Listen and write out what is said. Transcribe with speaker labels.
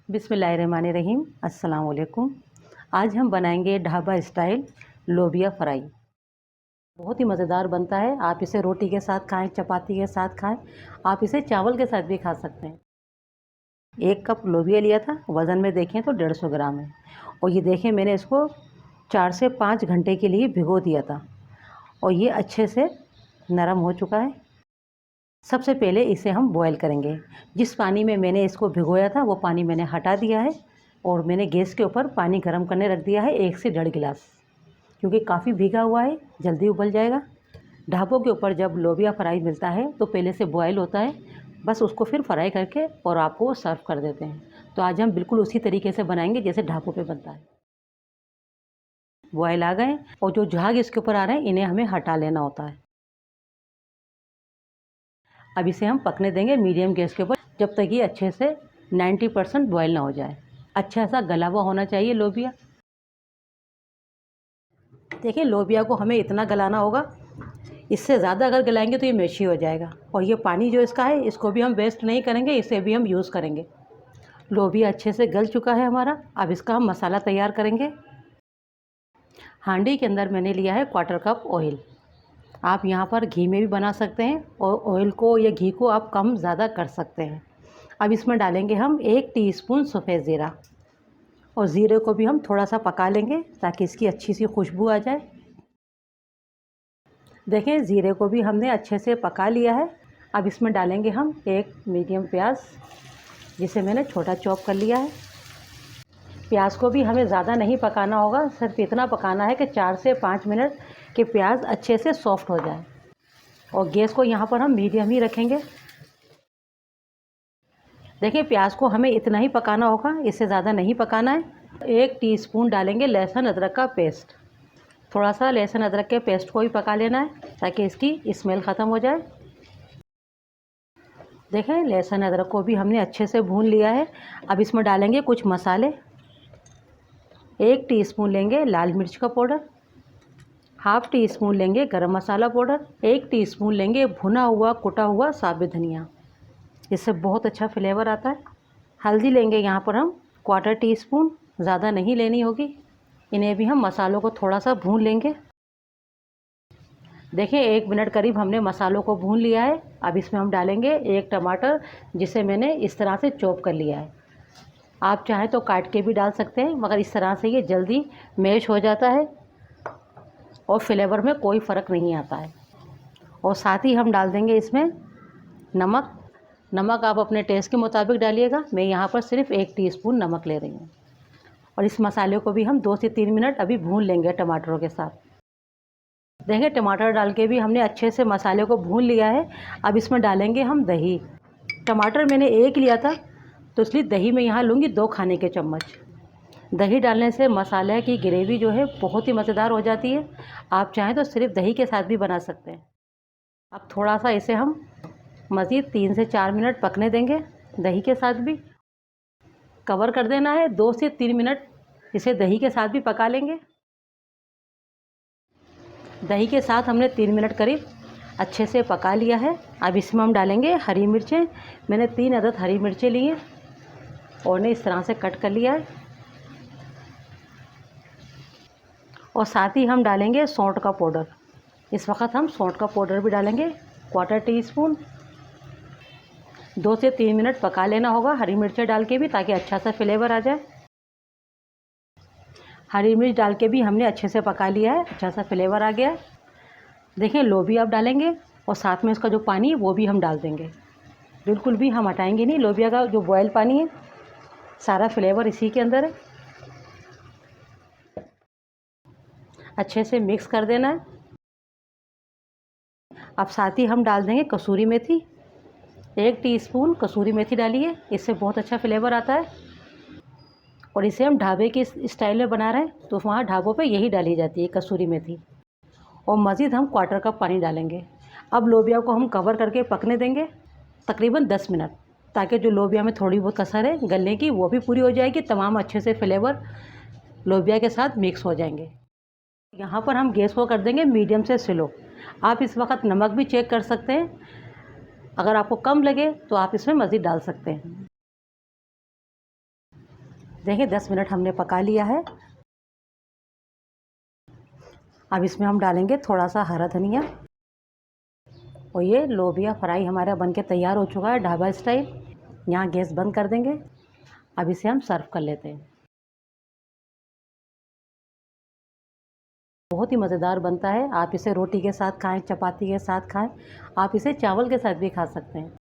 Speaker 1: बिस्मिल्लाहिर्रहमानिर्रहीम। अस्सलाम वालेकुम। आज हम बनाएंगे ढाबा स्टाइल लोबिया फ्राई। बहुत ही मज़ेदार बनता है। आप इसे रोटी के साथ खाएं, चपाती के साथ खाएं, आप इसे चावल के साथ भी खा सकते हैं। 1 कप लोबिया लिया था, वज़न में देखें तो 150 ग्राम है। और ये देखें, मैंने इसको 4 से 5 घंटे के लिए भिगो दिया था और ये अच्छे से नरम हो चुका है। सबसे पहले इसे हम बॉयल करेंगे। जिस पानी में मैंने इसको भिगोया था वो पानी मैंने हटा दिया है और मैंने गैस के ऊपर पानी गर्म करने रख दिया है 1 से 1.5 गिलास, क्योंकि काफ़ी भीगा हुआ है, जल्दी उबल जाएगा। ढाबों के ऊपर जब लोबिया फ्राई मिलता है तो पहले से बॉयल होता है, बस उसको फिर फ्राई करके और आपको वो सर्व कर देते हैं। तो आज हम बिल्कुल उसी तरीके से बनाएंगे जैसे ढाबों पे बनता है। बॉयल आ गए और जो झाग इसके ऊपर आ रहे हैं इन्हें हमें हटा लेना होता है। अब इसे हम पकने देंगे मीडियम गैस के ऊपर जब तक ये अच्छे से 90% बॉयल ना हो जाए। अच्छा सा गला हुआ होना चाहिए लोबिया। देखिए, लोबिया को हमें इतना गलाना होगा, इससे ज़्यादा अगर गलाएंगे तो ये मेशी हो जाएगा। और ये पानी जो इसका है इसको भी हम वेस्ट नहीं करेंगे, इसे भी हम यूज़ करेंगे। लोबिया अच्छे से गल चुका है हमारा। अब इसका हम मसाला तैयार करेंगे। हांडी के अंदर मैंने लिया है 1/4 कप ऑयल। आप यहाँ पर घी में भी बना सकते हैं और ऑयल को या घी को आप कम ज़्यादा कर सकते हैं। अब इसमें डालेंगे हम 1 टीस्पून सफ़ेद ज़ीरा और ज़ीरे को भी हम थोड़ा सा पका लेंगे ताकि इसकी अच्छी सी खुशबू आ जाए। देखें, ज़ीरे को भी हमने अच्छे से पका लिया है। अब इसमें डालेंगे हम 1 मीडियम प्याज, जिसे मैंने छोटा चॉप कर लिया है। प्याज को भी हमें ज़्यादा नहीं पकाना होगा, सिर्फ इतना पकाना है कि 4 से 5 मिनट के प्याज अच्छे से सॉफ्ट हो जाए। और गैस को यहाँ पर हम मीडियम ही रखेंगे। देखिए, प्याज को हमें इतना ही पकाना होगा, इससे ज़्यादा नहीं पकाना है। 1 टीस्पून डालेंगे लहसुन अदरक का पेस्ट। थोड़ा सा लहसुन अदरक के पेस्ट को भी पका लेना है ताकि इसकी स्मेल ख़त्म हो जाए। देखें, लहसुन अदरक को भी हमने अच्छे से भून लिया है। अब इसमें डालेंगे कुछ मसाले। 1 टीस्पून लेंगे लाल मिर्च का पाउडर, ½ टीस्पून लेंगे गरम मसाला पाउडर, 1 टीस्पून लेंगे भुना हुआ कुटा हुआ साबुत धनिया, इससे बहुत अच्छा फ्लेवर आता है। हल्दी लेंगे यहाँ पर हम 1/4 टीस्पून, ज़्यादा नहीं लेनी होगी। इन्हें भी हम मसालों को थोड़ा सा भून लेंगे। देखिए, 1 मिनट करीब हमने मसालों को भून लिया है। अब इसमें हम डालेंगे 1 टमाटर, जिसे मैंने इस तरह से चॉप कर लिया है। आप चाहें तो काट के भी डाल सकते हैं, मगर इस तरह से ये जल्दी मैश हो जाता है और फ्लेवर में कोई फ़र्क नहीं आता है। और साथ ही हम डाल देंगे इसमें नमक आप अपने टेस्ट के मुताबिक डालिएगा। मैं यहाँ पर सिर्फ 1 टीस्पून नमक ले रही हूँ। और इस मसाले को भी हम 2 से 3 मिनट अभी भून लेंगे टमाटरों के साथ। देखिए, टमाटर डाल के भी हमने अच्छे से मसाले को भून लिया है। अब इसमें डालेंगे हम दही। टमाटर मैंने 1 लिया था तो इसलिए दही में यहाँ लूँगी 2 खाने के चम्मच। दही डालने से मसाले की ग्रेवी जो है बहुत ही मज़ेदार हो जाती है। आप चाहें तो सिर्फ दही के साथ भी बना सकते हैं। अब थोड़ा सा इसे हम मज़ीद 3 से 4 मिनट पकने देंगे, दही के साथ भी। कवर कर देना है, 2 से 3 मिनट इसे दही के साथ भी पका लेंगे। दही के साथ हमने 3 मिनट करीब अच्छे से पका लिया है। अब इसमें हम डालेंगे हरी मिर्चें। मैंने 3 अदद हरी मिर्चें ली हैं और इन्हें इस तरह से कट कर लिया है। और साथ ही हम डालेंगे सौंठ का पाउडर। इस वक्त हम सौंठ का पाउडर भी डालेंगे 1/4 टीस्पून। 2 से 3 मिनट पका लेना होगा हरी मिर्चें डाल के भी, ताकि अच्छा सा फ्लेवर आ जाए। हरी मिर्च डाल के भी हमने अच्छे से पका लिया है, अच्छा सा फ्लेवर आ गया है। देखिए, लोबिया आप डालेंगे और साथ में उसका जो पानी है वो भी हम डाल देंगे। बिल्कुल भी हम हटाएंगे नहीं, लोबिया का जो बॉयल पानी है सारा फ्लेवर इसी के अंदर है। अच्छे से मिक्स कर देना है। अब साथ ही हम डाल देंगे कसूरी मेथी। 1 टीस्पून कसूरी मेथी डालिए, इससे बहुत अच्छा फ्लेवर आता है। और इसे हम ढाबे के स्टाइल में बना रहे हैं तो वहाँ ढाबों पे यही डाली जाती है कसूरी मेथी। और मज़ीद हम 1/4 कप पानी डालेंगे। अब लोबिया को हम कवर करके पकने देंगे तकरीबन 10 मिनट, ताकि जो लोबिया में थोड़ी बहुत कसर है गलने की वो भी पूरी हो जाएगी। तमाम अच्छे से फ्लेवर लोबिया के साथ मिक्स हो जाएंगे। यहाँ पर हम गैस को कर देंगे मीडियम से स्लो। आप इस वक्त नमक भी चेक कर सकते हैं, अगर आपको कम लगे तो आप इसमें मज़ीद डाल सकते हैं। देखिए 10 मिनट हमने पका लिया है। अब इसमें हम डालेंगे थोड़ा सा हरा धनिया और ये लोबिया फ्राई हमारा बनके तैयार हो चुका है ढाबा स्टाइल। यहाँ गैस बंद कर देंगे। अब इसे हम सर्व कर लेते हैं। बहुत ही मज़ेदार बनता है। आप इसे रोटी के साथ खाएं, चपाती के साथ खाएं, आप इसे चावल के साथ भी खा सकते हैं।